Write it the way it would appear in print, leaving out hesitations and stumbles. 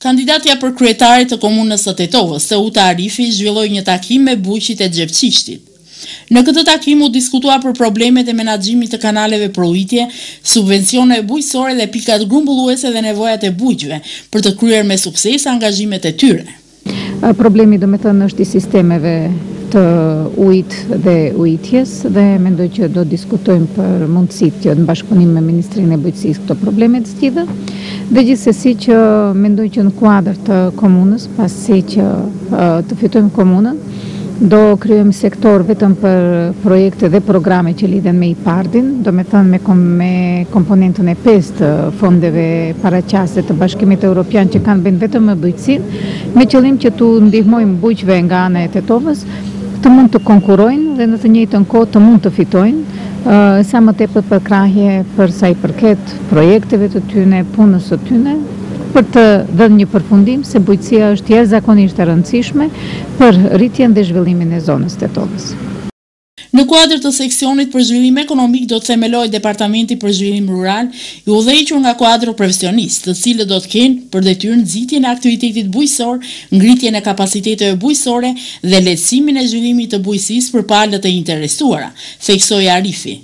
Kandidatja për kryetarit të komunës së Tetovës, Seuta Arifi, zhvilloi një takim me bujqit e Xhepçishtit. Në këtë takim u diskutua për problemet e menaxhimit të kanaleve për ujitje, subvencione bujqësore dhe pikat grumbulluese dhe nevojat e bujqve për të kryer me sukses angazhimet e tyre. Problemi do me thënë është i sistemeve të ujit dhe ujitjes dhe mendoj që do diskutojmë për mundësitë që në bashkëpunim me Ministrinë e Bujqësisë këto probleme të zgjidhen. Dhe gjithsesi që mendoj që në kuadër të komunës, pasi që të fitojmë komunën, do kryojmë sektor vetëm për projekte dhe programe që lidhen me IPARD-in, do me thënë me komponentën e 5 të fondeve paraqase të Bashkimit Evropian që kanë bënë vetëm me bujqësinë, me qëllim që tu ndihmojmë bujqve nga ana e Tetovës të mund të konkurojnë dhe në të njëjtën kohë të mund të fitojnë, sa më tepër përkrahje për sa i përket projekteve të tyne, punës së tyne, për të dhënë një përfundim se bujqësia është jashtëzakonisht e rëndësishme për rritjen dhe zhvillimin e zonës Tetovës. Në kuadër të seksionit për zhvillim ekonomik do të themelojë Departamenti për Zhvillim Rural, i udhëhequr nga kuadro profesionistë, të cilët do të kenë për detyrë nxitjen e aktivitetit bujqësor, ngritjen e kapaciteteve bujqësore dhe lehtësimin e zhvillimit të bujqësisë për palët e interesuara, theksoi Arifi.